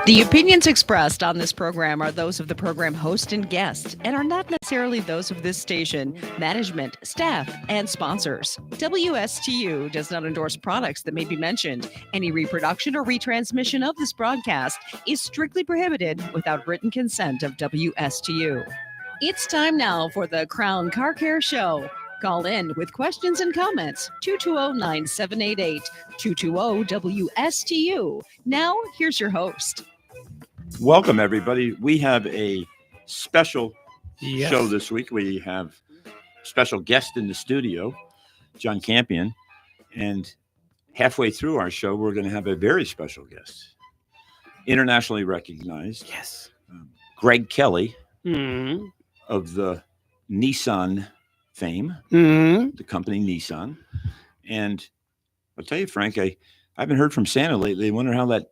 The opinions expressed on this program are those of the program host and guest and are not necessarily those of this station, management, staff, and sponsors. WSTU does not endorse products that may be mentioned. Any reproduction or retransmission of this broadcast is strictly prohibited without written consent of WSTU. It's time now for the Crown Car Care Show. Call in with questions and comments, 220-9788, 220-WSTU. Now, here's your host. Welcome, everybody. We have a special show this week. We have a special guest in the studio, Jon Campion. And halfway through our show, we're going to have a very special guest, internationally recognized. Yes. Greg Kelly of the Nissan fame, the company Nissan. And I'll tell you, Frank, I haven't heard from Santa lately. I wonder how that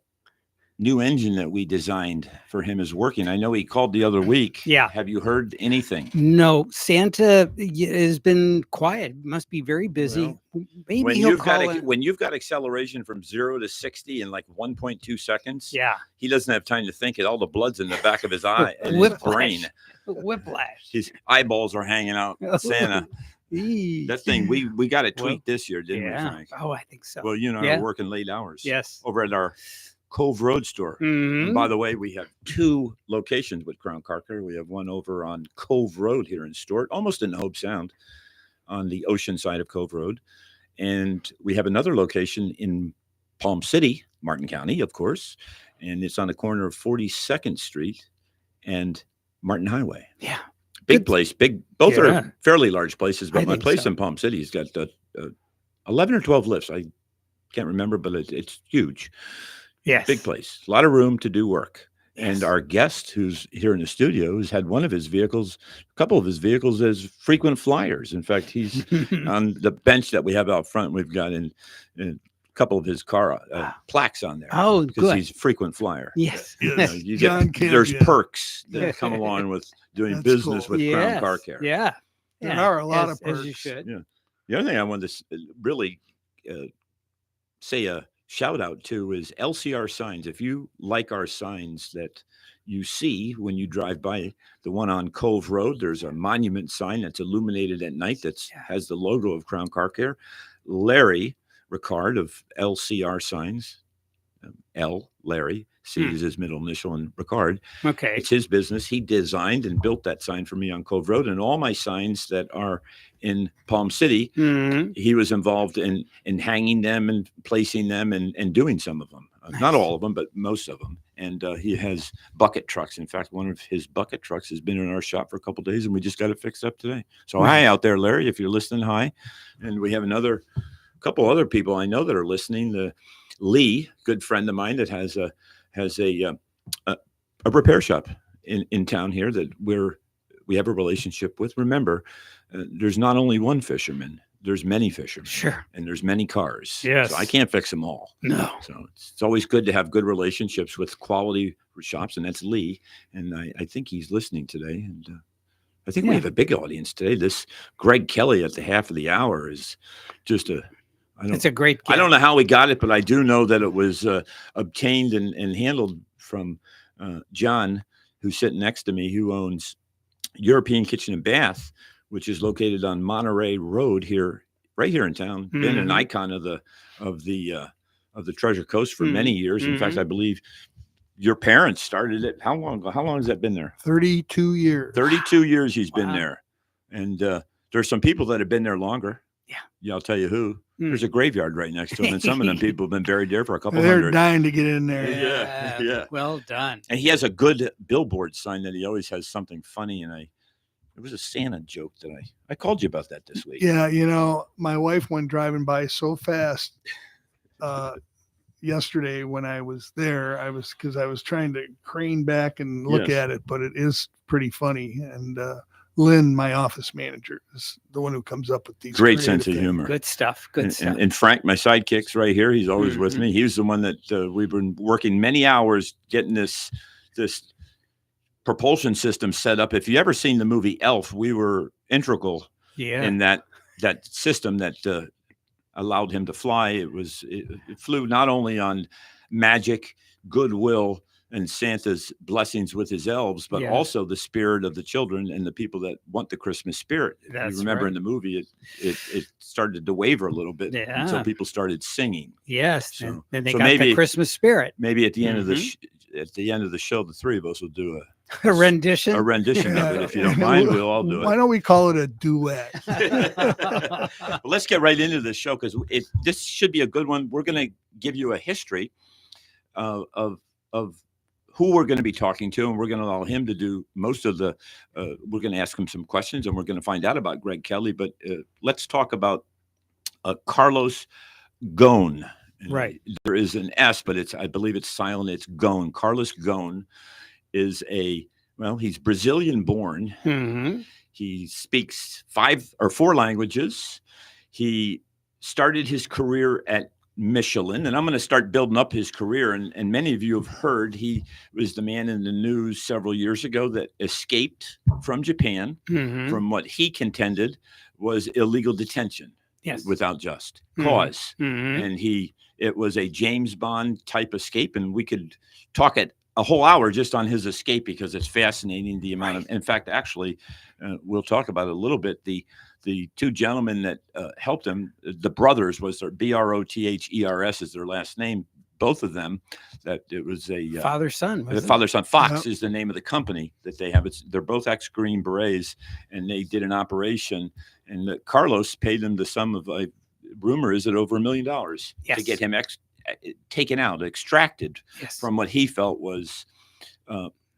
new engine that we designed for him is working. I know he called the other week. Yeah. Have you heard anything? No, Santa has been quiet. Must be very busy. Well, maybe when he'll call in. when you've got acceleration from 0 to 60 in like 1.2 seconds, Yeah. he doesn't have time to think it. All the blood's in the back of his eye and his Whiplash. brain. Whiplash. His eyeballs are hanging out. Santa. That thing, we got it tweaked this year, didn't we, Frank? Oh, I think so. Well, you and I are working late hours. Yes. Over at our Cove Road store. And by the way, we have 2 locations with Crown Car Care. We have one over on Cove Road here in Stewart, almost in Hope Sound, on the ocean side of Cove Road. And we have another location in Palm City, Martin County, of course. And it's on the corner of 42nd Street and Martin Highway. Yeah. Big place. Both are fairly large places, but my place in Palm City has got 11 or 12 lifts. I can't remember, but it's huge. Yes. Big place. A lot of room to do work. Yes. And our guest who's here in the studio has had a couple of his vehicles as frequent flyers. In fact, he's on the bench that we have out front. We've got in a couple of his car plaques on there. Oh, because good. he's a frequent flyer. Yes. There's perks that come along with doing business with Crown Car Care. Yeah. There are a lot of perks. As you should. Yeah. The other thing I wanted to really say a shout out to is LCR signs. If you like our signs that you see when you drive by, the one on Cove Road, there's a monument sign that's illuminated at night that has the logo of Crown Car Care. Larry Ricard of LCR signs, Larry, C is his middle initial, and Ricard. Okay. It's his business. He designed and built that sign for me on Cove Road, and all my signs that are in Palm City, he was involved in hanging them and placing them and doing some of them. Not all of them, but most of them. And he has bucket trucks. In fact, one of his bucket trucks has been in our shop for a couple of days, and we just got it fixed up today. So hi out there, Larry, if you're listening, hi. And we have a couple other people I know that are listening. The Lee, good friend of mine, that has a repair shop in town here that we have a relationship with. Remember, there's not only one fisherman, there's many fishermen. Sure. And there's many cars. Yes. So I can't fix them all. No. So it's always good to have good relationships with quality shops, and that's Lee. And I think he's listening today. And I think we have a big audience today. This Greg Kelly at the half of the hour is just it's a great gift. I don't know how we got it, but I do know that it was obtained and handled from John, who's sitting next to me, who owns European Kitchen and Bath, which is located on Monterey Road right here in town. Been an icon of the Treasure Coast for many years. In fact, I believe your parents started it. How long has that been there? 32 years. 32 years he's been there. And there's some people that have been there longer. Yeah, I'll tell you who. There's a graveyard right next to him, and some of them people have been buried there for a couple They're hundred. dying to get in there. Yeah. Well done. And he has a good billboard sign that he always has something funny. And it was a Santa joke that I called you about that this week. Yeah, my wife went driving by so fast yesterday when I was there. Because I was trying to crane back and look at it, but it is pretty funny. And Lynn, my office manager, is the one who comes up with these great sense of humor. Good stuff. Good stuff. And Frank, my sidekick's right here. He's always with me. He's the one that we've been working many hours getting this propulsion system set up. If you ever seen the movie Elf, we were integral in that system that allowed him to fly. It flew not only on magic, goodwill, and Santa's blessings with his elves, but also the spirit of the children and the people that want the Christmas spirit. If you remember in the movie, it started to waver a little bit until people started singing. Yes, so, and they so got maybe, the Christmas spirit. Maybe at the end of the show, the three of us will do a rendition. A rendition of it. If you don't mind, we'll all do it. Why don't we call it a duet? Well, let's get right into the show because this should be a good one. We're going to give you a history of who we're going to be talking to, and we're going to allow him to do most of the. We're going to ask him some questions, and we're going to find out about Greg Kelly. But let's talk about Carlos Ghosn. Right. There is an S, but I believe it's silent. It's Ghosn. Carlos Ghosn is he's Brazilian born. Mm-hmm. He speaks 5 or 4 languages. He started his career at Michelin, and I'm going to start building up his career. And many of you have heard he was the man in the news several years ago that escaped from Japan from what he contended was illegal detention without just cause. And it was a James Bond type escape, and we could talk a whole hour just on his escape because it's fascinating the amount of. In fact, actually, we'll talk about it a little bit. The 2 gentlemen that helped him, the brothers, was their Brothers is their last name. Both of them, that it was a father-son. Father-son. Fox is the name of the company that they have. They're both ex-Green Berets, and they did an operation. And Carlos paid them the sum of, rumor is it over $1 million to get him taken out, extracted from what he felt was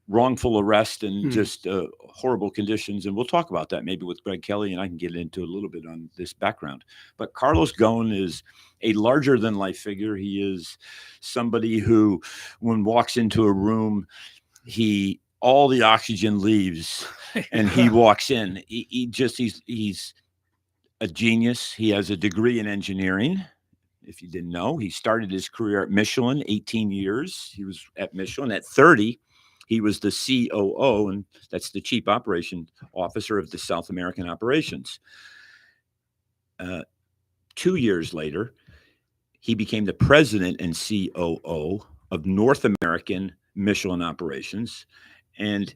wrongful arrest and just horrible conditions. And we'll talk about that maybe with Greg Kelly, and I can get into a little bit on this background. But Carlos Ghosn is a larger than life figure. He is somebody who, when walks into a room, all the oxygen leaves and he walks in. He's a genius. He has a degree in engineering. If you didn't know, he started his career at Michelin, 18 years. He was at Michelin. At 30, he was the COO, and that's the Chief Operation Officer of the South American operations. 2 years later, he became the president and COO of North American Michelin operations. And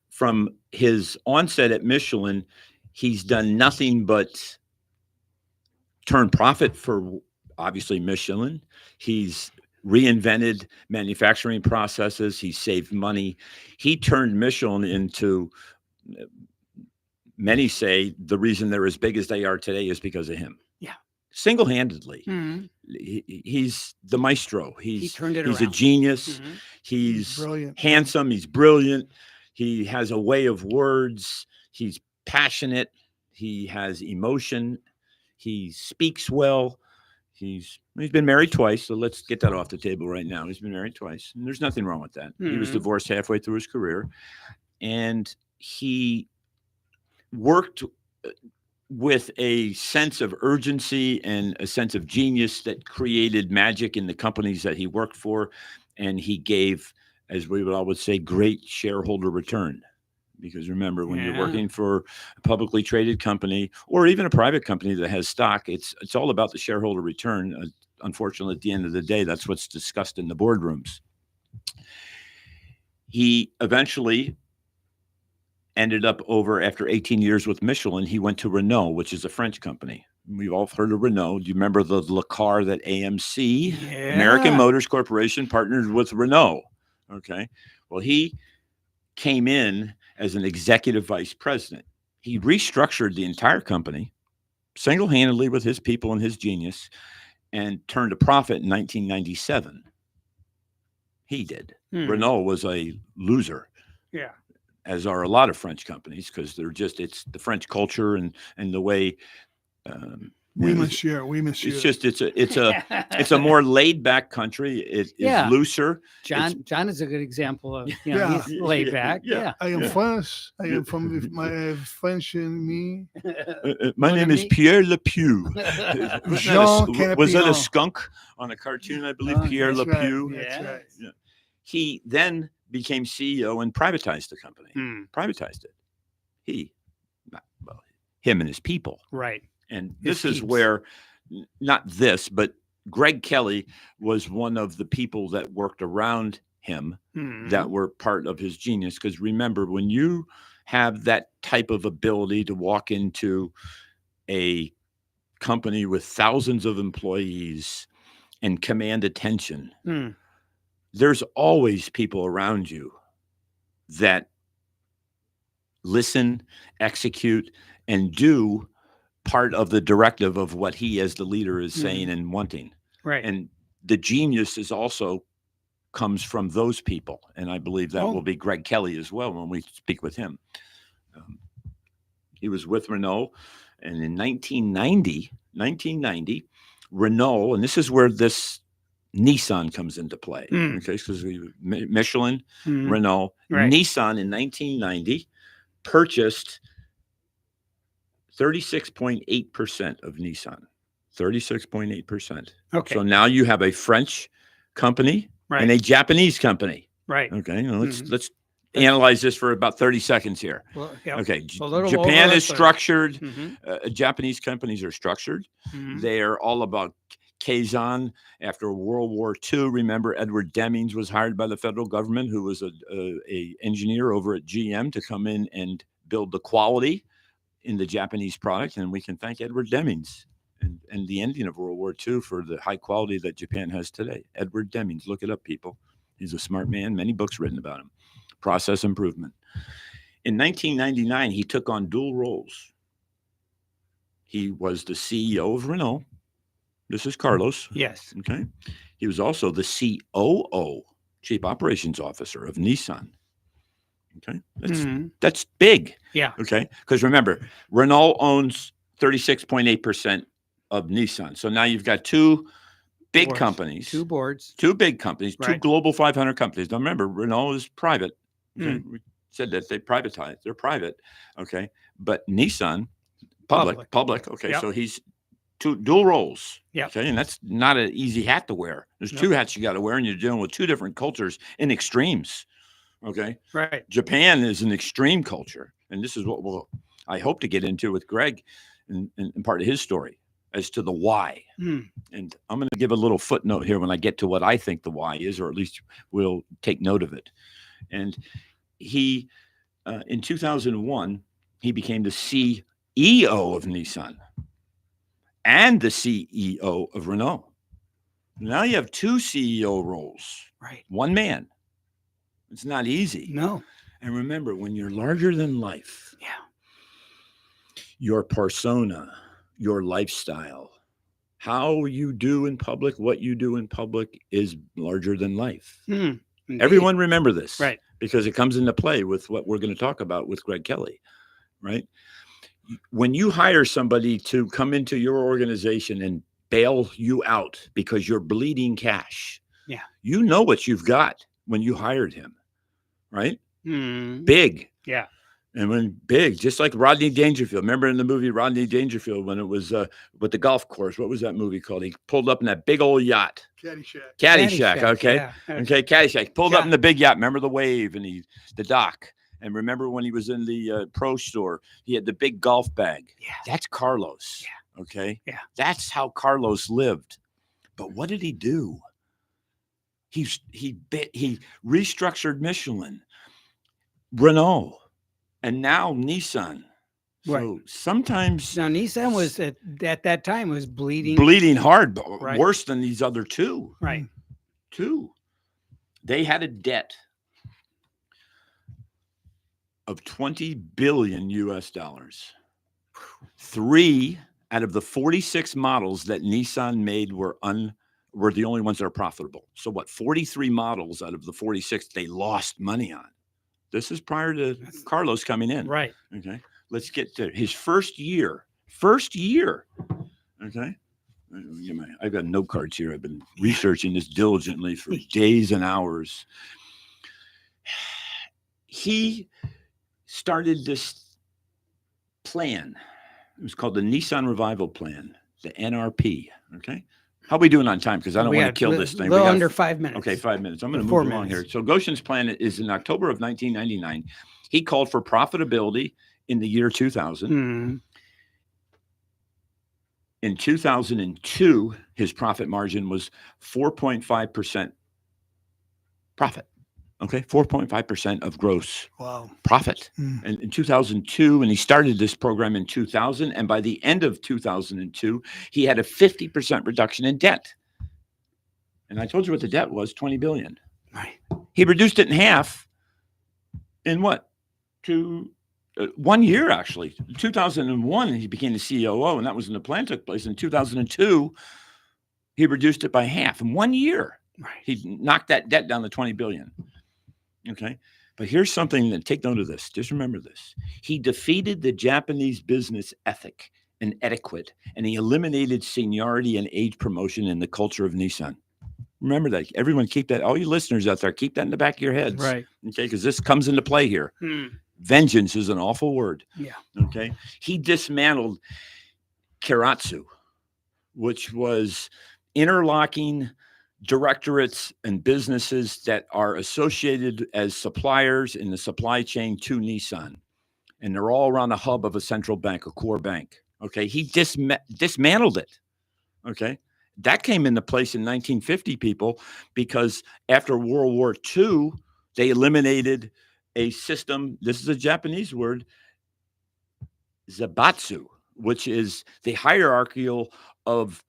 from his onset at Michelin, he's done nothing but turn profit for, obviously, Michelin. He's reinvented manufacturing processes. He saved money. He turned Michelin into, many say, the reason they're as big as they are today is because of him. Yeah. Single-handedly. He's the maestro. He turned it He's around. A genius. He's brilliant. Handsome. He's brilliant. He has a way of words. He's passionate. He has emotion. He speaks well. He's been married twice, so let's get that off the table right now. He's been married twice, and there's nothing wrong with that. He was divorced halfway through his career, and he worked with a sense of urgency and a sense of genius that created magic in the companies that he worked for, and he gave, as we would always say, great shareholder return. Because remember, when you're working for a publicly traded company or even a private company that has stock, it's all about the shareholder return. Unfortunately, at the end of the day, that's what's discussed in the boardrooms. He eventually ended up after 18 years with Michelin, he went to Renault, which is a French company. We've all heard of Renault. Do you remember the car that AMC, American Motors Corporation, partnered with Renault? Okay. Well, he came in as an executive vice president. He restructured the entire company single-handedly with his people and his genius and turned a profit in 1997. He did. Renault was a loser. Yeah. As are a lot of French companies, because it's the French culture and the way we monsieur. It's a more laid back country. It is looser. John is a good example of he's laid back. Yeah. I am French. I am from my French in me. My name is Pierre Lepew. Was that a skunk on a cartoon? I believe Pierre Lepew. Right. That's right. Yeah. He then became CEO and privatized the company. Privatized it. Him and his people. Right. And this is where, not this, but Greg Kelly was one of the people that worked around him Mhm. that were part of his genius. Because remember, when you have that type of ability to walk into a company with thousands of employees and command attention, Mm. there's always people around you that listen, execute, and do part of the directive of what he as the leader is saying and wanting. Right. And the genius is also comes from those people. And I believe that will be Greg Kelly as well when we speak with him. He was with Renault. And in 1990, Renault, and this is where this Nissan comes into play. Mm. Okay, because Michelin, Mhm. Renault, Right. Nissan in 1990 purchased 36.8% of Nissan. 36.8%. Okay. So now you have a French company and a Japanese company. Right. Okay, now let's That's- analyze this for about 30 seconds here. Well, yeah. Okay, A little Japan over a is third. structured. Mhm. Japanese companies are structured. Mhm. They are all about Kaizen. After World War II, remember Edward Demings was hired by the federal government, who was a engineer over at GM, to come in and build the quality in the Japanese product. And we can thank Edward Demings and the ending of World War II for the high quality that Japan has today. Edward Demings, look it up, people. He's a smart man. Many books written about him. Process improvement. In 1999, he took on dual roles. He was the CEO of Renault. This is Carlos. Yes. Okay. He was also the COO, Chief Operations Officer of Nissan. Okay. That's big. Yeah. Okay. Because remember, Renault owns 36.8% of Nissan. So now you've got two big companies. Two boards. Two big companies, two Right. global 500 companies. Now remember, Renault is private. Okay. We said that they privatize. They're private. Okay. But Nissan, public. Okay. Yep. So he's two dual roles. Yep. Okay. And that's not an easy hat to wear. There's two hats you got to wear, and you're dealing with two different cultures in extremes. Okay. Right. Japan is an extreme culture. And this is what I hope to get into with Greg and part of his story as to the why. And I'm going to give a little footnote here when I get to what I think the why is, or at least we'll take note of it. And he, in 2001, he became the CEO of Nissan and the CEO of Renault. Now you have two CEO roles. Right. One man. It's not easy. No. And remember, when you're larger than life, your persona, your lifestyle, how you do in public, what you do in public is larger than life. Everyone remember this. Right. Because it comes into play with what we're going to talk about with Greg Kelly, right? When you hire somebody to come into your organization and bail you out because you're bleeding cash, you know what you've got when you hired him, right? Big. Yeah. And when big, just like Rodney Dangerfield. Remember in the movie Rodney Dangerfield when it was with the golf course? What was that movie called? He pulled up in that big old yacht. Caddyshack. Okay. Yeah. Okay. Caddyshack. Pulled up in the big yacht. Remember the wave and the dock. And remember when he was in the pro store, he had the big golf bag. Yeah. That's Carlos. Yeah. Okay. Yeah. That's how Carlos lived. But what did he do? He restructured Michelin, Renault, and now Nissan. So sometimes now Nissan was at that time was bleeding hard, but worse than these other two. Right. Two. They had a debt of $20 billion US. 3 out of the 46 models that Nissan made were the only ones that are profitable. So 43 models out of the 46 they lost money on. This is prior to Carlos coming in. Right. Okay. Let's get to his first year. Okay. I've got note cards here. I've been researching this diligently for days and hours. He started this plan. It was called the Nissan Revival Plan, the NRP. Okay. How are we doing on time? Because I don't want to kill this thing. A little under 5 minutes. Okay, 5 minutes. I'm going to move along here. So Goshen's plan is in October of 1999. He called for profitability in the year 2000. In 2002, his profit margin was 4.5% profit. Okay, 4.5% of gross Wow. profit. Mm. And in 2002, and he started this program in 2000, and by the end of 2002, he had a 50% reduction in debt. And I told you what the debt was, 20 billion. Right. He reduced it in half in what? 1 year, actually. 2001, he became the COO, and that was when the plan took place. In 2002, he reduced it by half in 1 year. Right. He knocked that debt down to 20 billion. Okay. But here's something that take note of this. Just remember this. He defeated the Japanese business ethic and etiquette, and he eliminated seniority and age promotion in the culture of Nissan. Remember that. Everyone keep that. All you listeners out there, keep that in the back of your heads. Right. Okay. Because this comes into play here. Vengeance is an awful word. Yeah. Okay. He dismantled Keiretsu, which was interlocking directorates and businesses that are associated as suppliers in the supply chain to Nissan. And they're all around the hub of a central bank, a core bank. Okay. He dismantled it. Okay. That came into place in 1950, people, because after World War II, they eliminated a system. This is a Japanese word, zabatsu, which is the hierarchical of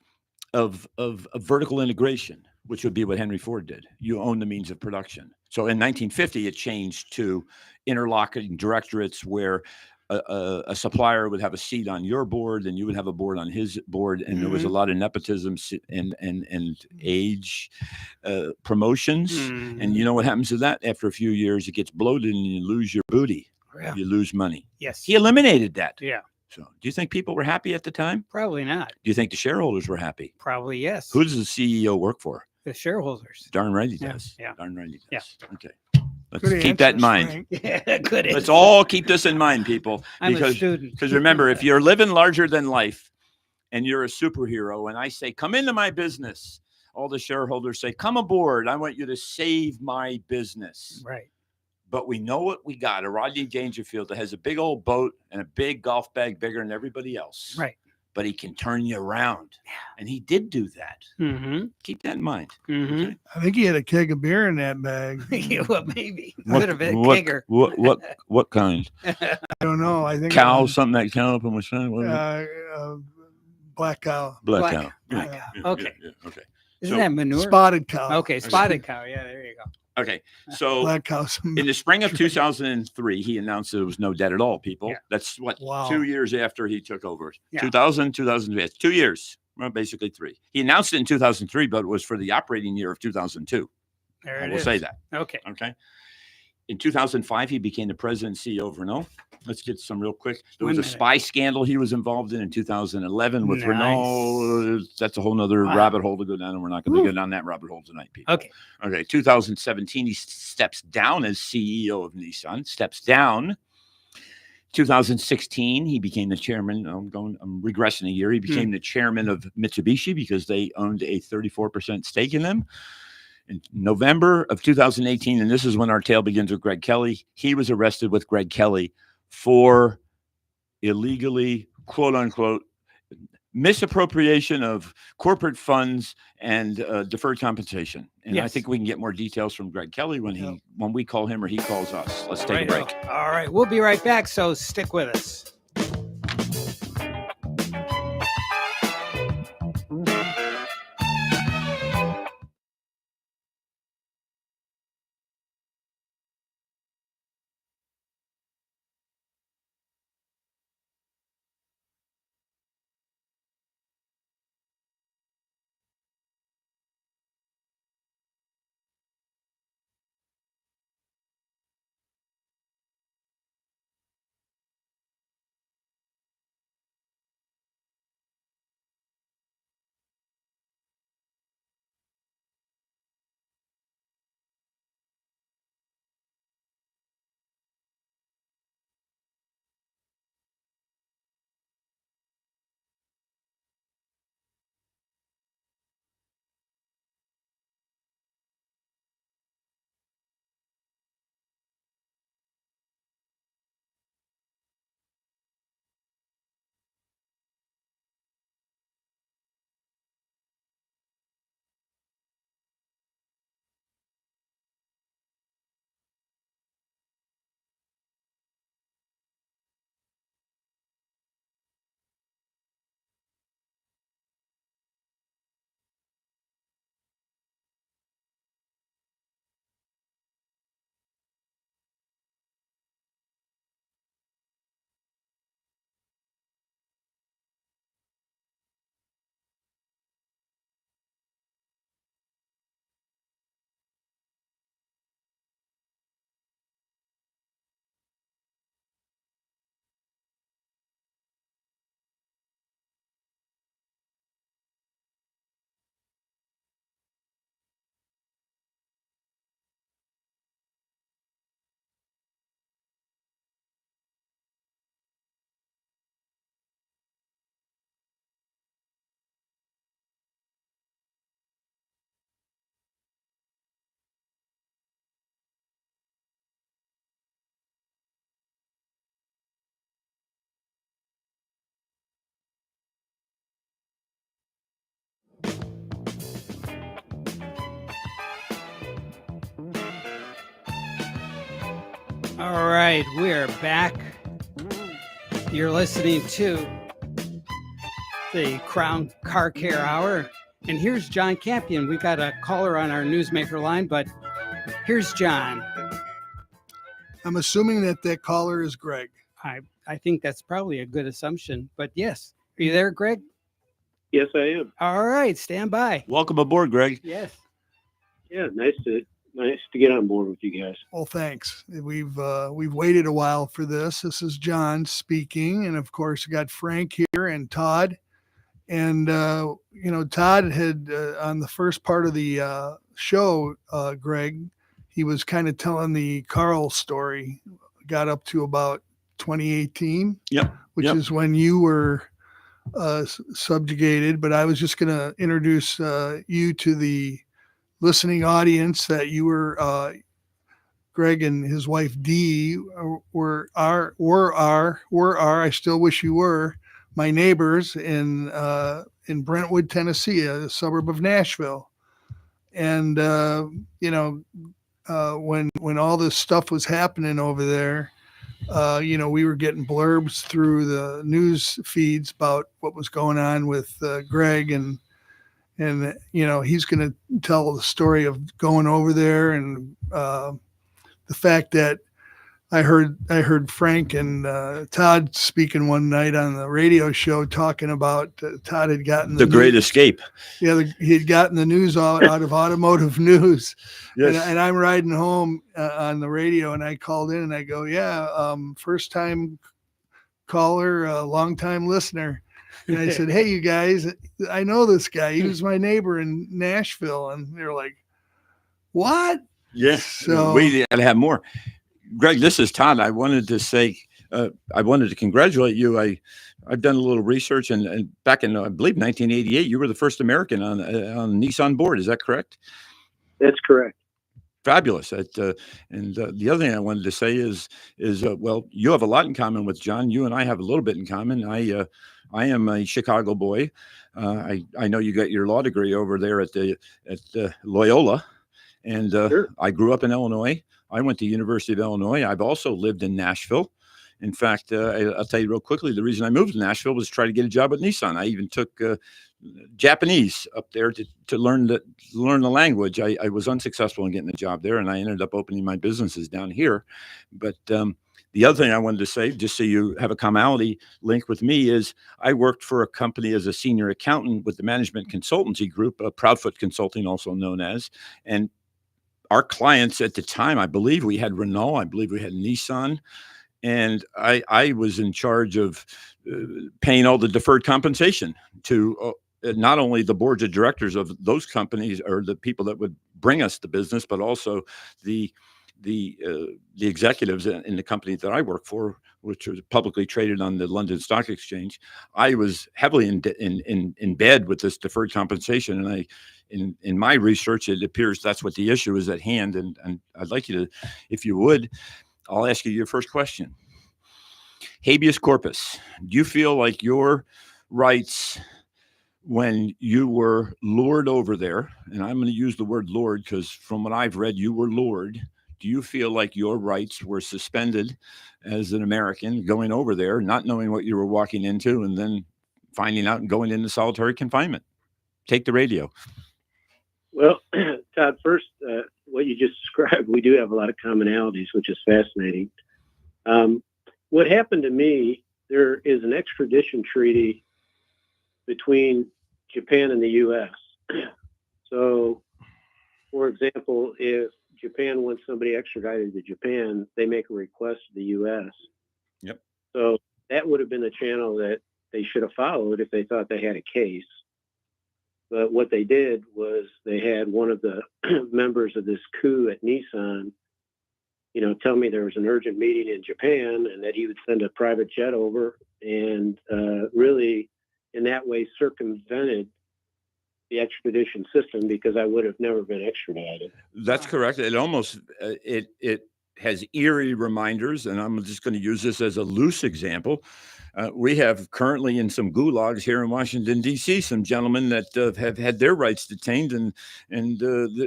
vertical integration, which would be what Henry Ford did. You own the means of production. So in 1950, it changed to interlocking directorates where a supplier would have a seat on your board and you would have a board on his board. And there was a lot of nepotism and age promotions. And you know what happens to that? After a few years, it gets bloated and you lose your booty. Yeah. You lose money. Yes. He eliminated that. Yeah. So do you think people were happy at the time? Probably not. Do you think the shareholders were happy? Probably yes. Who does the CEO work for? The shareholders? Darn right he Yeah, does. yeah. Darn right he does. Yeah. Okay. Let's Good keep that in answers, mind. Frank. Yeah, good. Let's all keep this in mind, people. I'm a student. Because remember, if you're living larger than life and you're a superhero, and I say, come into my business, all the shareholders say, come aboard. I want you to save my business. Right. But we know what we got, a Rodney Dangerfield that has a big old boat and a big golf bag bigger than everybody else. Right. But he can turn you around. And he did do that. Mm-hmm. Keep that in mind. Mm-hmm. Okay? I think he had a keg of beer in that bag. Yeah, well, maybe. What- Could have been what- bigger. What kind? I don't know. I think Cow, it was, something that cow up in my son. What is it? black cow, Black cow. Black Yeah. cow. Okay. Yeah, okay. Isn't So- that manure? spotted cow. Okay, spotted cow. Yeah, there you go. Okay. So Black cow. in the spring of 2003, he announced there was no debt at all, people. Yeah. That's what, Wow. 2 years after he took over. Yeah. 2003. It's 2 years. Well, basically 3. He announced it in 2003, but it was for the operating year of 2002. There I it will is. say that. Okay. Okay. In 2005, he became the president and CEO of Renault. Let's get some real quick. There was 1 a minute. spy scandal he was involved in 2011 with Nice. Renault. That's a whole nother Wow. rabbit hole to go down, and we're not going to Woo. go down that rabbit hole tonight, people. Okay. Okay. 2017, he steps down as CEO of Nissan. Steps down. 2016, he became the chairman. I'm regressing a year. He became the chairman of Mitsubishi because they owned a 34% stake in them. In November of 2018, and this is when our tale begins with Greg Kelly, he was arrested with Greg Kelly for illegally, quote unquote, misappropriation of corporate funds and deferred compensation. And I Yes. think we can get more details from Greg Kelly when we call him or he calls us. Let's take a Right. break. All right. We'll be right back. So stick with us. All right, we're back. You're listening to the Crown Car Care Hour. And here's Jon Campion. We got a caller on our newsmaker line, but here's John. I'm assuming that caller is Greg. I think that's probably a good assumption, but yes. Are you there, Greg? Yes, I am. All right, stand by. Welcome aboard, Greg. Yes. Yeah, nice to get on board with you guys. Well, thanks. We've waited a while for this. This is John speaking, and of course, we got Frank here and Todd. And Todd had on the first part of the show, Greg, he was kind of telling the Carl story. Got up to about 2018, which is when you were subjugated. But I was just going to introduce you to the listening audience that you were. Greg and his wife Dee were I still wish you were my neighbors in Brentwood, Tennessee, a suburb of Nashville. And when all this stuff was happening over there, we were getting blurbs through the news feeds about what was going on with Greg, and he's going to tell the story of going over there, and the fact that I heard Frank and Todd speaking one night on the radio show talking about Todd had gotten the Great Escape. Yeah, he had gotten the news out of automotive news. Yes. And I'm riding home on the radio, and I called in and I go, first time caller, long time listener. And I said, hey, you guys, I know this guy. He was my neighbor in Nashville. And they're like, what? Yes. So we got to have more. Greg, this is Todd. I wanted to say, I wanted to congratulate you. I've done a little research, and back in, I believe, 1988, you were the first American on Nissan board. Is that correct? That's correct. Fabulous. And the other thing I wanted to say is well, you have a lot in common with John. You and I have a little bit in common. I am a Chicago boy. I know you got your law degree over there at Loyola, and Sure. I grew up in Illinois. I went to University of Illinois. I've also lived in Nashville. In fact, I'll tell you real quickly, the reason I moved to Nashville was to try to get a job with Nissan. I even took Japanese up there to learn the language. I was unsuccessful in getting a job there, and I ended up opening my businesses down here. But the other thing I wanted to say, just so you have a commonality link with me, is I worked for a company as a senior accountant with the management consultancy group, Proudfoot Consulting, also known as, and our clients at the time, I believe we had Renault, I believe we had Nissan, and I was in charge of paying all the deferred compensation to not only the boards of directors of those companies or the people that would bring us the business, but also the executives in the company that I work for, which was publicly traded on the London Stock Exchange. I was heavily in bed with this deferred compensation, and in my research, it appears that's what the issue is at hand. And I'd like you to, if you would, I'll ask you your first question. Habeas corpus. Do you feel like your rights when you were lured over there, and I'm going to use the word lured because from what I've read, you were lured. Do you feel like your rights were suspended as an American going over there, not knowing what you were walking into, and then finding out and going into solitary confinement? Take the radio. Well, Todd, first, what you just described, we do have a lot of commonalities, which is fascinating. What happened to me, there is an extradition treaty between Japan and the U.S. So, for example, if Japan wants somebody extradited to Japan, they make a request to the U.S. Yep. So that would have been the channel that they should have followed if they thought they had a case. But what they did was they had one of the members of this coup at Nissan, tell me there was an urgent meeting in Japan and that he would send a private jet over and really in that way circumvented the extradition system because I would have never been extradited. That's correct. It almost, it has eerie reminders, and I'm just going to use this as a loose example. We have currently in some gulags here in Washington, D.C., some gentlemen that have had their rights detained, and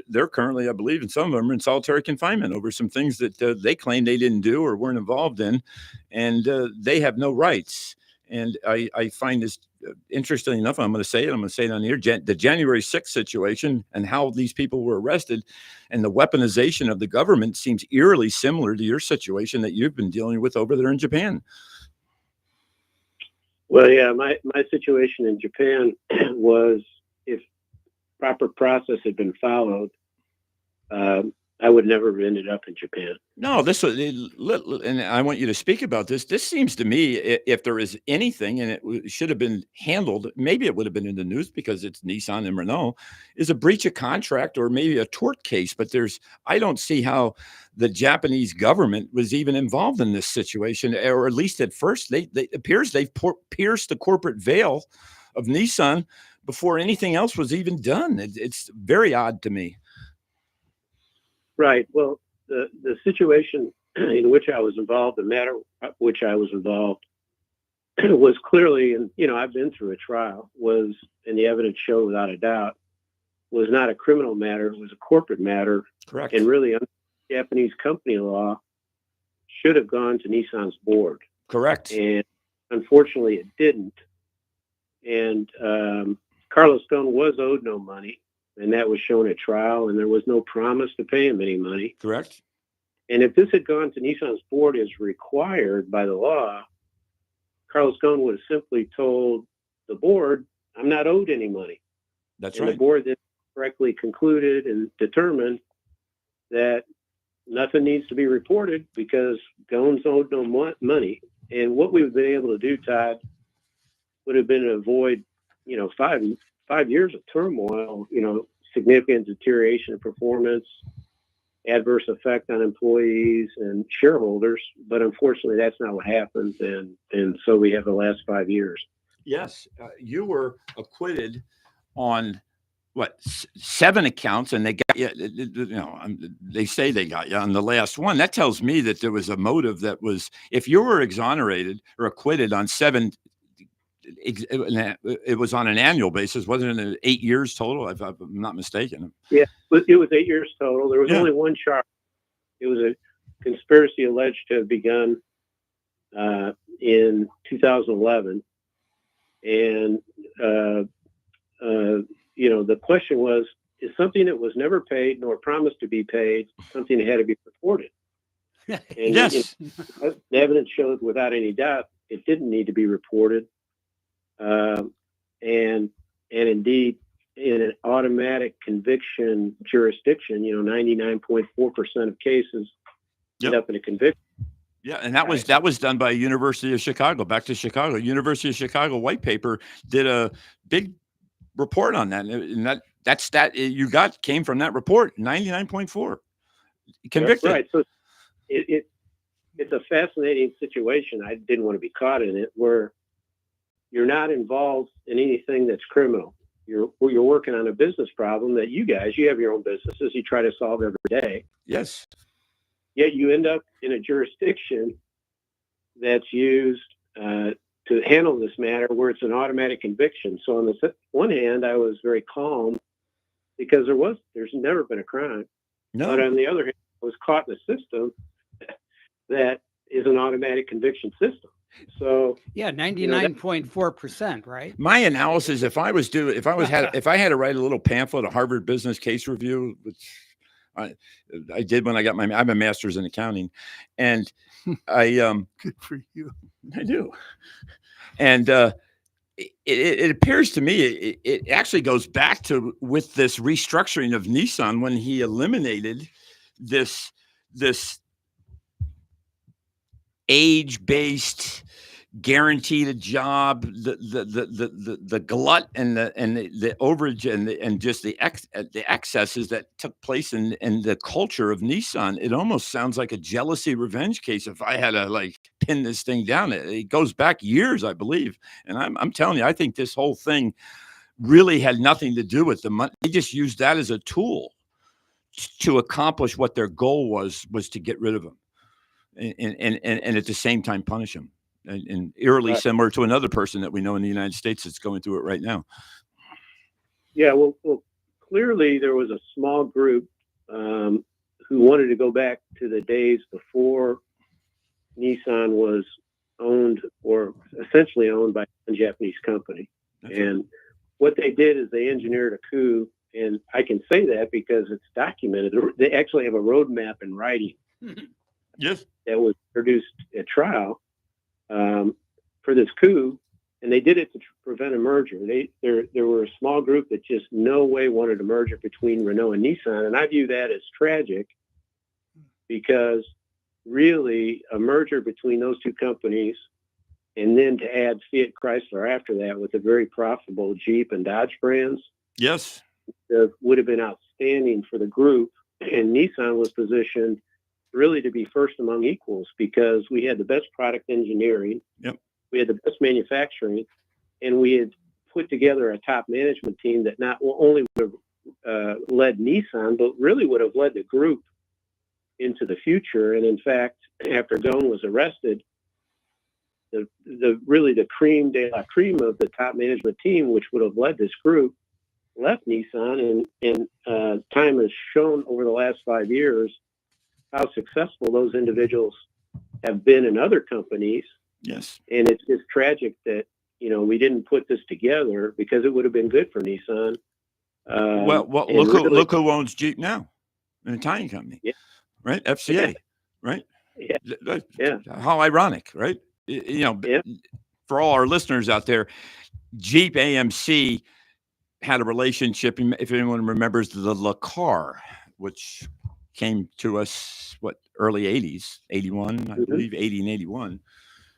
they're currently, I believe, in some of them are in solitary confinement over some things that they claim they didn't do or weren't involved in, and they have no rights. And I find this interesting enough. I'm going to say it on here. The January 6th situation and how these people were arrested and the weaponization of the government seems eerily similar to your situation that you've been dealing with over there in Japan. Well, yeah, my situation in Japan was, if proper process had been followed, I would never have ended up in Japan. No, and I want you to speak about this. This seems to me, if there is anything, and it should have been handled, maybe it would have been in the news because it's Nissan and Renault, is a breach of contract or maybe a tort case. But I don't see how the Japanese government was even involved in this situation, or at least at first, it appears they've pierced the corporate veil of Nissan before anything else was even done. It's very odd to me. Right. Well, the situation in which I was involved, the matter which I was involved, was clearly, and I've been through a trial, and the evidence showed without a doubt, was not a criminal matter. It was a corporate matter. Correct. And really, under Japanese company law, should have gone to Nissan's board. Correct. And unfortunately, it didn't. And Carlos Ghosn was owed no money. And that was shown at trial, and there was no promise to pay him any money. Correct. And if this had gone to Nissan's board as required by the law, Carlos Ghosn would have simply told the board, I'm not owed any money. That's and right. The board then correctly concluded and determined that nothing needs to be reported because Ghosn's owed no money. And what we've been able to do, Todd, would have been to avoid, 5 years of turmoil, significant deterioration of performance, adverse effect on employees and shareholders. But unfortunately, that's not what happened. And so we have the last 5 years. Yes. You were acquitted on 7 accounts, and they got you, they say they got you on the last one. That tells me that there was a motive that was, if you were exonerated or acquitted on 7, it was on an annual basis, wasn't it? 8 years total, if I'm not mistaken. Yeah, it was 8 years total. There was only one charge. It was a conspiracy alleged to have begun in 2011, and the question was: is something that was never paid nor promised to be paid something that had to be reported? And yes, the evidence showed without any doubt it didn't need to be reported. And indeed, in an automatic conviction jurisdiction, 99.4% of cases end up in a conviction. Yeah, and that was done by University of Chicago. Back to Chicago, University of Chicago white paper did a big report on that, and that stat you got came from that report. 99.4 convicted. That's right. So it's a fascinating situation. I didn't want to be caught in it, where you're not involved in anything that's criminal. You're working on a business problem that you have your own businesses. You try to solve every day. Yes. Yet you end up in a jurisdiction that's used to handle this matter where it's an automatic conviction. So on the one hand, I was very calm because there's never been a crime. No. But on the other hand, I was caught in a system that is an automatic conviction system. So yeah, 99.4%, right? My analysis, if I had to write a little pamphlet, a Harvard Business Case Review, which I did when I got I'm a master's in accounting, and I good for you. I do, and it appears to me it actually goes back to with this restructuring of Nissan when he eliminated this age-based guaranteed a job, the glut and the overage and just the excesses that took place in the culture of Nissan. It almost sounds like a jealousy revenge case. If I had to pin this thing down, it goes back years, I believe. And I'm telling you, I think this whole thing really had nothing to do with the money. They just used that as a tool to accomplish what their goal was to get rid of him. and at the same time punish them. And eerily similar to another person that we know in the United States that's going through it right now. Yeah, well, clearly there was a small group who wanted to go back to the days before Nissan was owned or essentially owned by a Japanese company. And what they did is they engineered a coup, and I can say that because it's documented. They actually have a roadmap in writing. Yes. That was produced at trial for this coup, and they did it to prevent a merger. There were a small group that just no way wanted a merger between Renault and Nissan, and I view that as tragic because really a merger between those two companies, and then to add Fiat Chrysler after that with the very profitable Jeep and Dodge brands, yes, would have been outstanding for the group. And Nissan was positioned really to be first among equals because we had the best product engineering, we had the best manufacturing, and we had put together a top management team that not only would have led Nissan, but really would have led the group into the future. And in fact, after Ghosn was arrested, the cream de la cream of the top management team, which would have led this group, left Nissan, and time has shown over the last 5 years how successful those individuals have been in other companies. Yes. And it's just tragic that, we didn't put this together because it would have been good for Nissan. Look who owns Jeep now, an Italian company, right? FCA, right? Yeah. How ironic, right? For all our listeners out there, Jeep AMC had a relationship, if anyone remembers, the Le Car, which came to us, early 80s, 81, I believe, 80 and 81,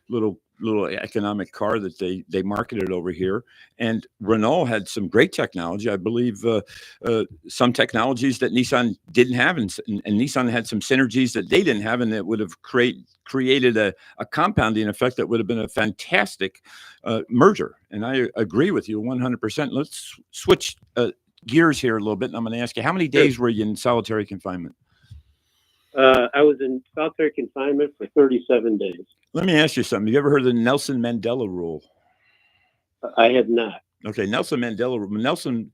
little economic car that they marketed over here. And Renault had some great technology. I believe some technologies that Nissan didn't have, and Nissan had some synergies that they didn't have, and that would have created a compounding effect that would have been a fantastic merger. And I agree with you 100%. Let's switch gears here a little bit, and I'm going to ask you, how many days were you in solitary confinement? I was in solitary confinement for 37 days. Let me ask you something. Have you ever heard of the Nelson Mandela rule? I have not. Okay, Nelson Mandela. When Nelson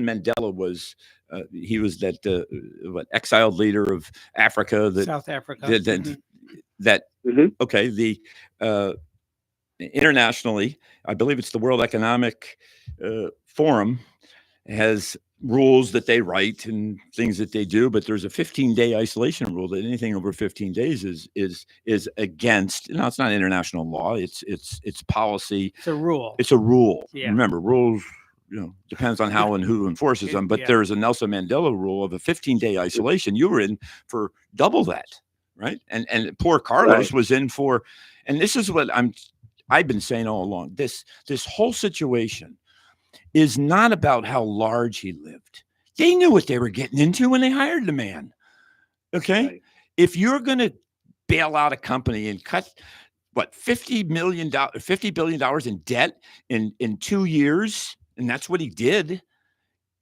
Mandela was, he was that exiled leader of Africa, South Africa. Okay, the internationally, I believe it's the World Economic Forum has rules that they write and things that they do, but there's a 15-day isolation rule that anything over 15 days is against. No, it's not international law. It's policy. It's a rule. It's a rule. Yeah. Remember, rules, depends on how and who enforces them. But there's a Nelson Mandela rule of a 15-day isolation. You were in for double that, right? And poor Carlos was in for, and this is what I've been saying all along. This whole situation is not about how large he lived. They knew what they were getting into when they hired the man. Okay. Right. If you're going to bail out a company and cut $50 billion in debt in 2 years, and that's what he did,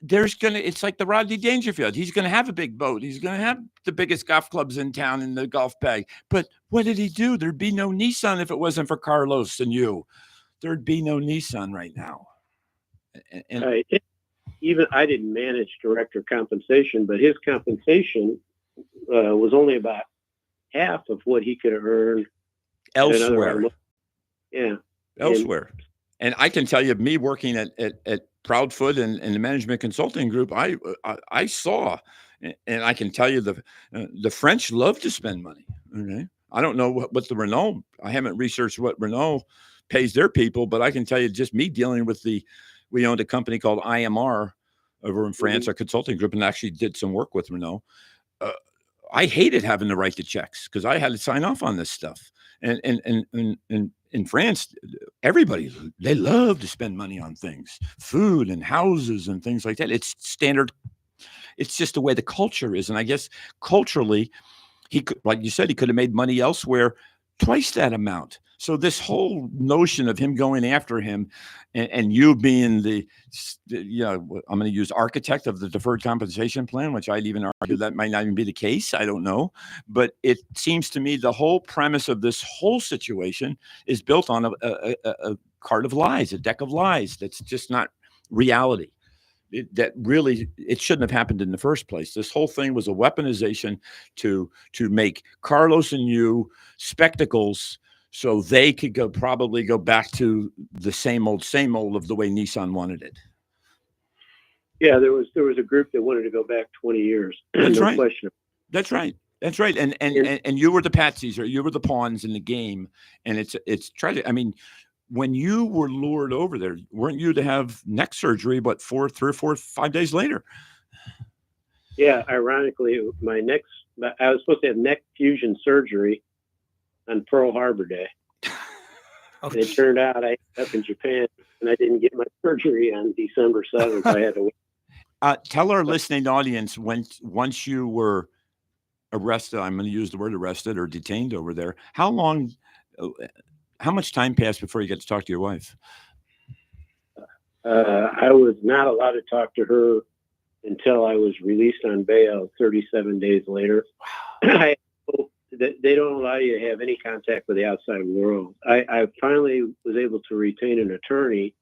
it's like the Rodney Dangerfield. He's going to have a big boat. He's going to have the biggest golf clubs in town in the golf bag. But what did he do? There'd be no Nissan if it wasn't for Carlos and you. There'd be no Nissan right now. Even I didn't manage director compensation, but his compensation was only about half of what he could earn elsewhere. Elsewhere. And I can tell you, me working at Proudfoot and the management consulting group, I saw, and I can tell you the French love to spend money. Okay, I don't know what the Renault. I haven't researched what Renault pays their people, but I can tell you, just me dealing with we owned a company called IMR over in France, a consulting group, and actually did some work with Renault. I hated having to write the checks because I had to sign off on this stuff. And in France, everybody, they love to spend money on things, food and houses and things like that. It's standard. It's just the way the culture is. And I guess culturally, he could, like you said, he could have made money elsewhere twice that amount. So this whole notion of him going after him, and you being the, I'm going to use architect of the deferred compensation plan, which I'd even argue that might not even be the case. I don't know. But it seems to me the whole premise of this whole situation is built on a card of lies, a deck of lies. That's just not reality. It shouldn't have happened in the first place. This whole thing was a weaponization to make Carlos and you spectacles, so they could probably go back to the same old of the way Nissan wanted it. Yeah, there was a group that wanted to go back 20 years. That's no right. question. That's right. That's right. And you were the patsies, or you were the pawns in the game. And it's tragic. I mean, when you were lured over there, weren't you to have neck surgery, but 3 or 4, 5 days later? Yeah, ironically, I was supposed to have neck fusion surgery on Pearl Harbor Day. And it turned out I ended up in Japan, and I didn't get my surgery on December 7th. I had to wait. Tell our listening audience, once you were arrested, I'm going to use the word arrested or detained over there, how much time passed before you got to talk to your wife? I was not allowed to talk to her until I was released on bail 37 days later. Wow. They don't allow you to have any contact with the outside world. I finally was able to retain an attorney,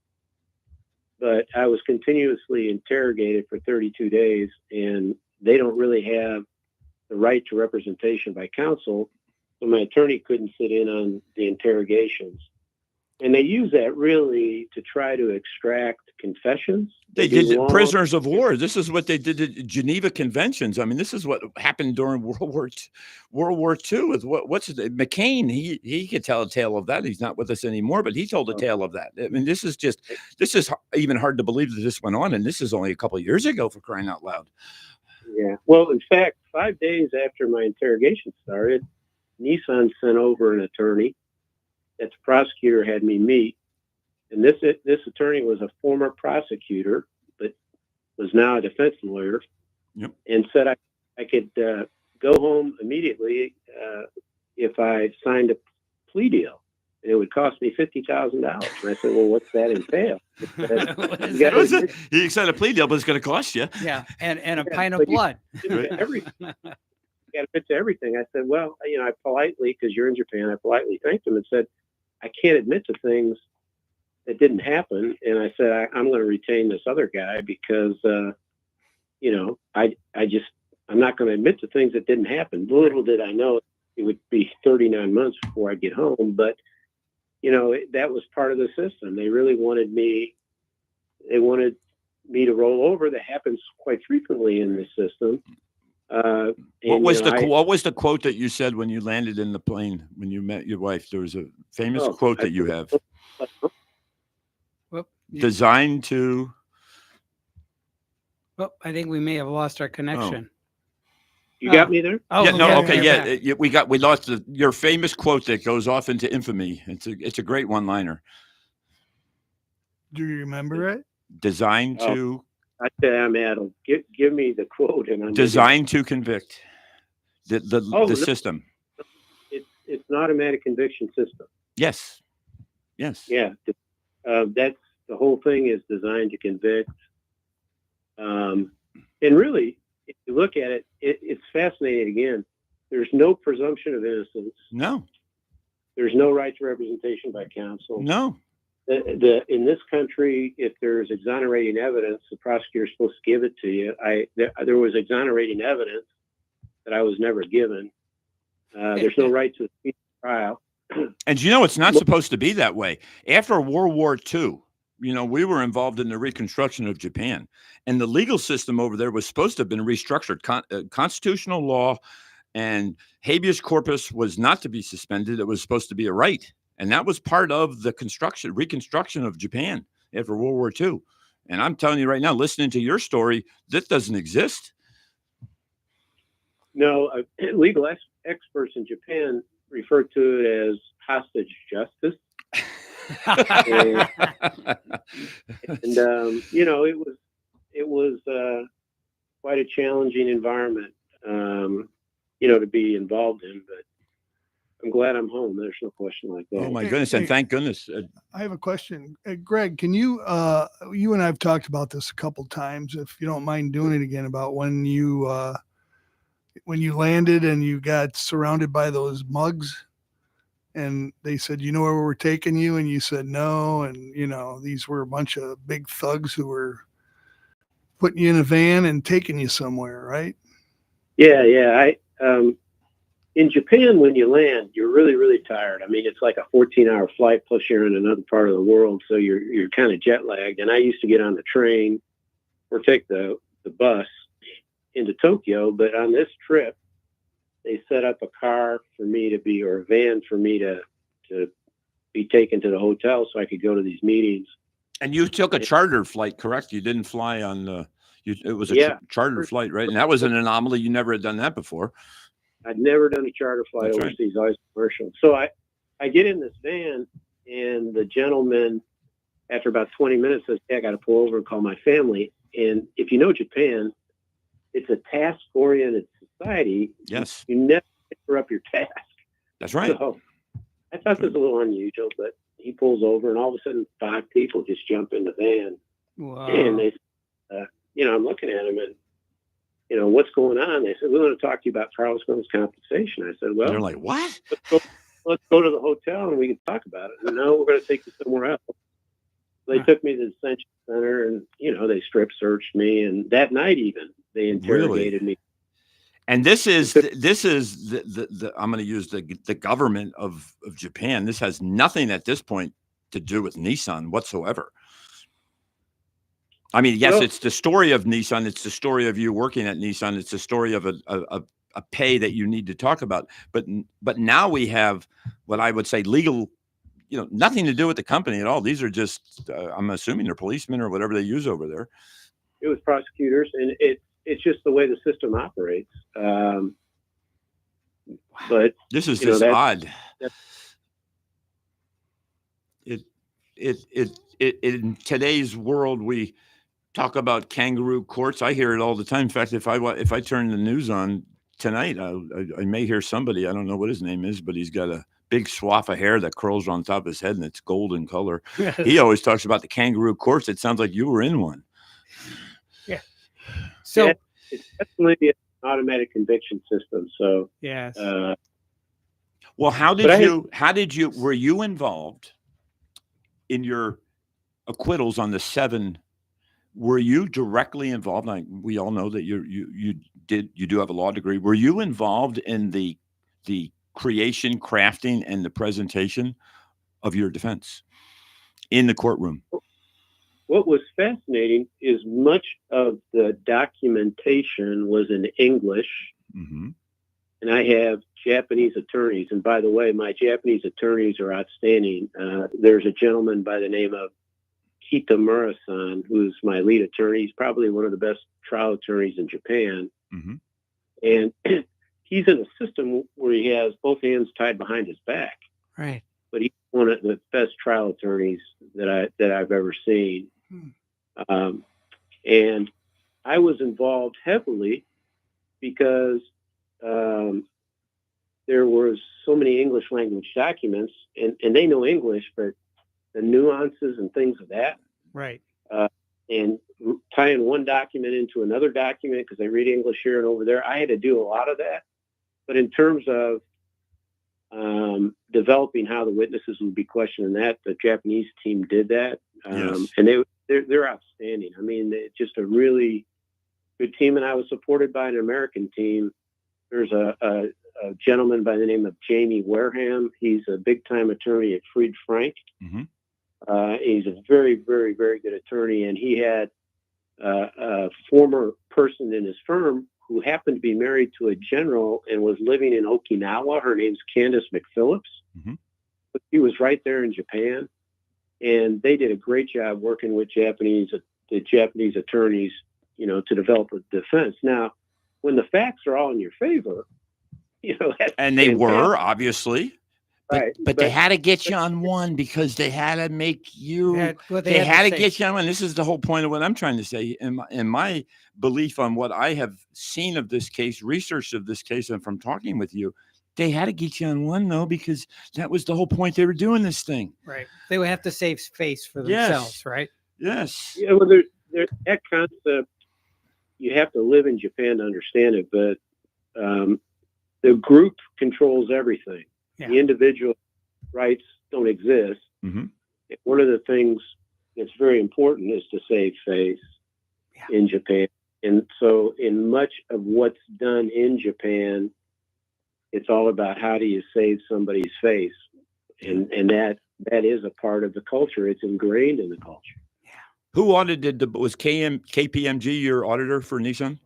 but I was continuously interrogated for 32 days, and they don't really have the right to representation by counsel. So my attorney couldn't sit in on the interrogations. And they use that really to try to extract confessions. They did prisoners of war. This is what they did at Geneva Conventions. I mean, this is what happened during World War II with what's it, McCain. He could tell a tale of that. He's not with us anymore, but he told a tale of that. I mean, this is even hard to believe that this went on, and this is only a couple of years ago, for crying out loud. Yeah. Well, in fact, 5 days after my interrogation started, Nissan sent over an attorney that the prosecutor had me meet. And this attorney was a former prosecutor, but was now a defense lawyer. Yep. And said I could go home immediately if I signed a plea deal. And it would cost me $50,000. And I said, well, what's that entail? He signed a plea deal, but it's going to cost you. Yeah, and a pint of blood. Everything. You got to fit to everything. I said, well, I politely, because you're in Japan, I politely thanked him and said, I can't admit to things that didn't happen. And I said, I'm going to retain this other guy because, I'm not going to admit to things that didn't happen. Little did I know it would be 39 months before I get home. But, that was part of the system. They really wanted me to roll over. That happens quite frequently in this system. What was the quote that you said when you landed in the plane, when you met your wife? There was a famous quote that you have. Designed to. Well, I think we may have lost our connection. You got me there? Oh, yeah, no, okay, yeah. We lost your famous quote that goes off into infamy. It's a great one-liner. Do you remember it? Designed to. I say I'm Adam. Give me the quote, and I'm designed to convict. The system. It's an automatic conviction system. Yes. Yeah. That's the whole thing is designed to convict. And really, if you look at it, it's fascinating. Again, there's no presumption of innocence. No. There's no right to representation by counsel. No. In this country, if there's exonerating evidence, the prosecutor is supposed to give it to you. There was exonerating evidence that I was never given. There's no right to a speedy trial. And it's not supposed to be that way. After World War II, we were involved in the reconstruction of Japan, and the legal system over there was supposed to have been restructured. Constitutional law and habeas corpus was not to be suspended. It was supposed to be a right. And that was part of the reconstruction of Japan after World War II. And I'm telling you right now, listening to your story, that doesn't exist. No, legal experts in Japan refer to it as hostage justice. It was quite a challenging environment, to be involved in. I'm glad I'm home. There's no question like that. Oh my Hey, goodness! hey, And thank goodness. I have a question. Greg, can you you and I've talked about this a couple times, if you don't mind doing it again, about when you landed and you got surrounded by those mugs and they said, you know where we're taking you? And you said no. And, you know, these were a bunch of big thugs who were putting you in a van and taking you somewhere, right? Yeah, yeah. In Japan, when you land, you're really, really tired. I mean, it's like a 14-hour flight, plus you're in another part of the world, so you're kind of jet lagged. And I used to get on the train or take the bus into Tokyo, but on this trip, they set up a car for me to be, or a van for me to be taken to the hotel so I could go to these meetings. And you took a charter flight, correct? You didn't fly on the. It was a charter flight, right? And that was an anomaly. You never had done that before. I'd never done a charter flight That's overseas, always commercial. So I get in this van, and the gentleman, after about 20 minutes, says, hey, I got to pull over and call my family. And if you know Japan, it's a task-oriented society. Yes. You never interrupt your task. That's right. So I thought this was a little unusual, but he pulls over, and all of a sudden 5 people just jump in the van. Wow. And they, I'm looking at him, and, what's going on? They said, we want to talk to you about careless compensation. I said, well, They're like, what? let's go to the hotel and we can talk about it. And no, we're going to take you somewhere else. They took me to the detention center, and, they strip searched me. And that night, even, they interrogated me. And this is the I'm going to use the government of Japan. This has nothing at this point to do with Nissan whatsoever. I mean, yes, it's the story of Nissan. It's the story of you working at Nissan. It's the story of a pay that you need to talk about. But now we have what I would say legal, nothing to do with the company at all. These are just, I'm assuming they're policemen or whatever they use over there. It was prosecutors, and it's just the way the system operates. But this is just odd. In today's world, we talk about kangaroo courts. I hear it all the time. In fact, if I turn the news on tonight, I may hear somebody. I don't know what his name is, but he's got a big swath of hair that curls on top of his head, and it's golden color. He always talks about the kangaroo courts. It sounds like you were in one. Yeah. So it's definitely an automatic conviction system. So yes. Well, were you involved in your acquittals on the 7? Were you directly involved? We all know that you do have a law degree. Were you involved in the creation, crafting, and the presentation of your defense in the courtroom? What was fascinating is much of the documentation was in English, and I have Japanese attorneys. And by the way, my Japanese attorneys are outstanding. There's a gentleman by the name of Kitamura-san, who's my lead attorney. He's probably one of the best trial attorneys in Japan. And he's in a system where he has both hands tied behind his back. Right. But he's one of the best trial attorneys that I've ever seen. And I was involved heavily because there was so many English language documents, and they know English, but the nuances and things of that. Right. And tying one document into another document because they read English here and over there. I had to do a lot of that. But in terms of developing how the witnesses would be questioned, that the Japanese team did that. Yes. And they're outstanding. I mean, they're just a really good team. And I was supported by an American team. There's a gentleman by the name of Jamie Wareham. He's a big-time attorney at Fried Frank. He's a very, very, very good attorney, and he had a former person in his firm who happened to be married to a general and was living in Okinawa. Her name's Candace McPhillips. But she was right there in Japan, and they did a great job working with the Japanese attorneys, to develop a defense. Now, when the facts are all in your favor, and they were obviously. Right. But they had to get you on one because they had to make you. They had to get you on one. This is the whole point of what I'm trying to say. In my belief on what I have seen of this case, research of this case, and from talking with you, They had to get you on one though, because that was the whole point. They were doing this thing. Right. They would have to save face for Yes. themselves, right? Yes. Yeah, well, there that concept, you have to live in Japan to understand it, but the group controls everything. Yeah. The individual rights don't exist. Mm-hmm. One of the things that's very important is to save face in Japan. And so in much of what's done in Japan, it's all about how do you save somebody's face. And that is a part of the culture. It's ingrained in the culture. Who audited was KPMG your auditor for Nissan?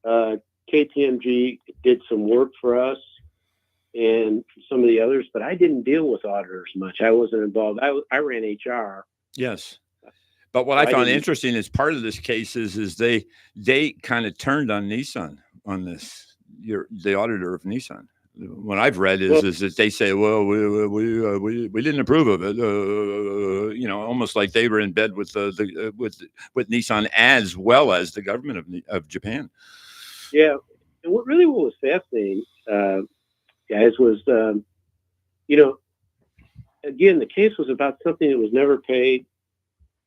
KPMG did some work for us and some of the others, but I didn't deal with auditors much. I wasn't involved. I ran HR. Yes. But what I found interesting is part of this case is they kind of turned on Nissan on this. The auditor of Nissan. What I've read is that they say, well, we didn't approve of it. Almost like they were in bed with with Nissan as well as the government of Japan. Yeah, and what was fascinating, guys, was again, the case was about something that was never paid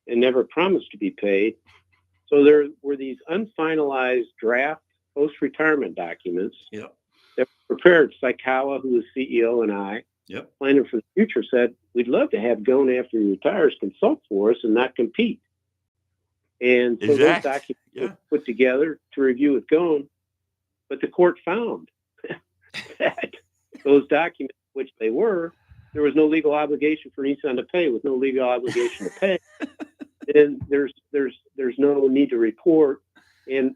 and never promised to be paid. So there were these unfinalized draft post-retirement documents that were prepared. Saikawa, who was CEO, and I, planning for the future, said, we'd love to have Gon after he retires consult for us and not compete. And so those documents were put together to review with Gon, but the court found that those documents, which they were, there was no legal obligation for Nissan to pay. With no legal obligation to pay, then there's no need to report. And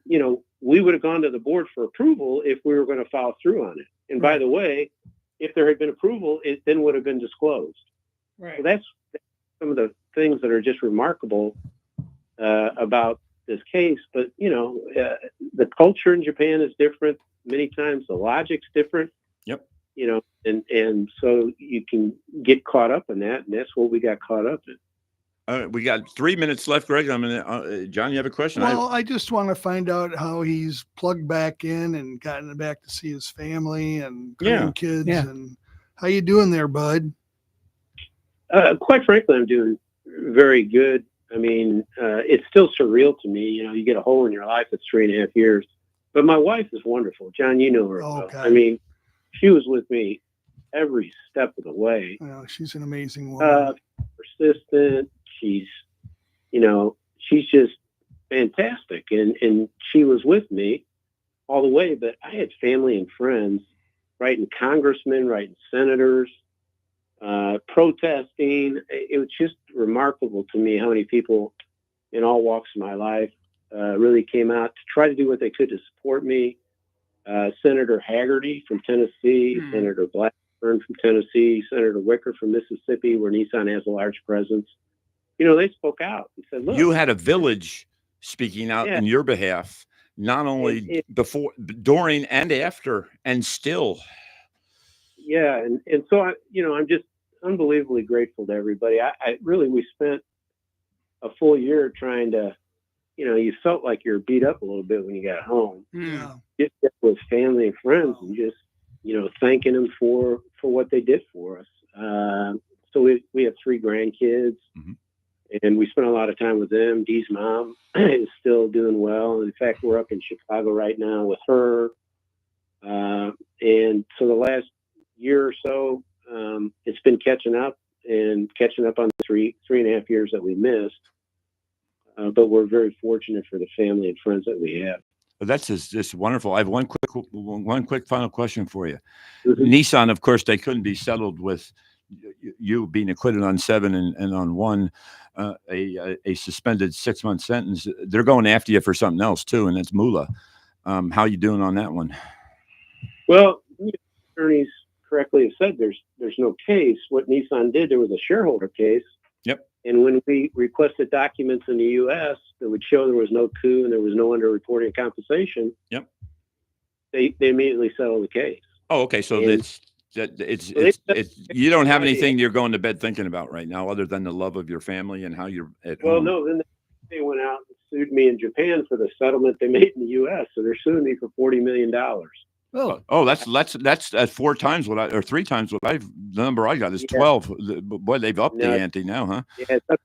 we would have gone to the board for approval if we were going to follow through on it. And by the way, if there had been approval, it then would have been disclosed. Right. So that's some of the things that are just remarkable about this case. But the culture in Japan is different. Many times the logic's different. Yep. And so you can get caught up in that, and that's what we got caught up in. We got 3 minutes left, Greg. John, you have a question? Well, I just want to find out how he's plugged back in and gotten back to see his family and grandkids. Yeah. And how you doing there, bud? Quite frankly, I'm doing very good. I mean, it's still surreal to me. You get a hole in your life that's 3.5 years. But my wife is wonderful. John, you know her. Okay. I mean, she was with me every step of the way. She's an amazing woman. Persistent. She's just fantastic. And she was with me all the way. But I had family and friends writing congressmen, writing senators, protesting. It was just remarkable to me how many people in all walks of my life really came out to try to do what they could to support me. Senator Haggerty from Tennessee, Senator Blackburn from Tennessee, Senator Wicker from Mississippi, where Nissan has a large presence. They spoke out and said, look. You had a village speaking out in your behalf, not only before, during, and after, and still. Yeah, and so, I'm just unbelievably grateful to everybody. We spent a full year trying to, you felt like you're beat up a little bit when you got home. Yeah. Just with family and friends and just, thanking them for what they did for us. So we have 3 grandkids. Mm-hmm. And we spent a lot of time with them. Dee's mom is still doing well. In fact, we're up in Chicago right now with her. And so the last year or so, it's been catching up on the 3.5 years that we missed. But we're very fortunate for the family and friends that we have. That's just wonderful. I have one quick final question for you. Mm-hmm. Nissan, of course, they couldn't be settled with you being acquitted on 7 and on 1, a suspended 6-month sentence. They're going after you for something else too, and that's Mula. How you doing on that one? Well, attorneys correctly have said there's no case. What Nissan did, there was a shareholder case. Yep. And when we requested documents in the U.S. that would show there was no coup and there was no underreporting of compensation, yep, they immediately settled the case. Oh, okay. So it's you don't have anything you're going to bed thinking about right now, other than the love of your family and how you're at home. Well, no. Then they went out and sued me in Japan for the settlement they made in the U.S. So they're suing me for $40 million. Oh, that's 4 times what or 3 times what the number I got is 12. Boy, they've upped the ante now, huh? Yeah, it's up to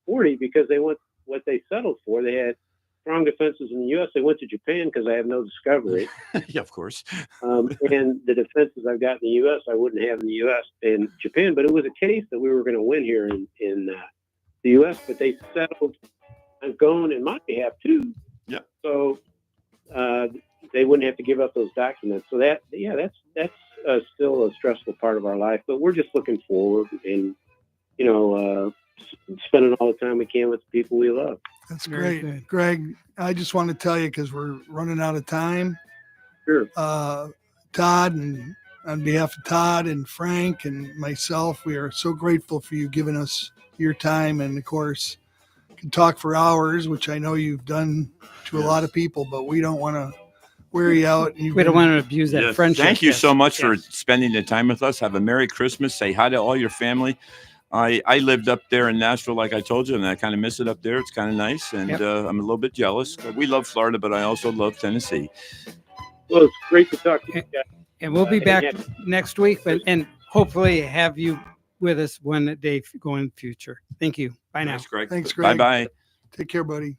40 because they want what they settled for. They had strong defenses in the U.S. They went to Japan because I have no discovery. Yeah, of course. And the defenses I've got in the U.S. I wouldn't have in the U.S. and Japan. But it was a case that we were going to win here in the U.S. But they settled on going in my behalf too. Yeah. So they wouldn't have to give up those documents. So that's still a stressful part of our life. But we're just looking forward and spending all the time we can with the people we love. That's Very great. good. Greg, I just want to tell you, because we're running out of time. Sure. Todd, and on behalf of Todd and Frank and myself, we are so grateful for you giving us your time. And of course, can talk for hours, which I know you've done to a lot of people, but we don't want to wear you out. We don't want to abuse that friendship. Thank you so much for Yes. spending the time with us. Have a Merry Christmas. Say hi to all your family. I lived up there in Nashville, like I told you, and I kind of miss it up there. It's kind of nice, and I'm a little bit jealous. We love Florida, but I also love Tennessee. Well, it's great to talk to you guys. And we'll be back next week, and hopefully have you with us one day going in the future. Thank you. Bye now. Thanks, Greg. Thanks, Greg. Bye-bye. Take care, buddy.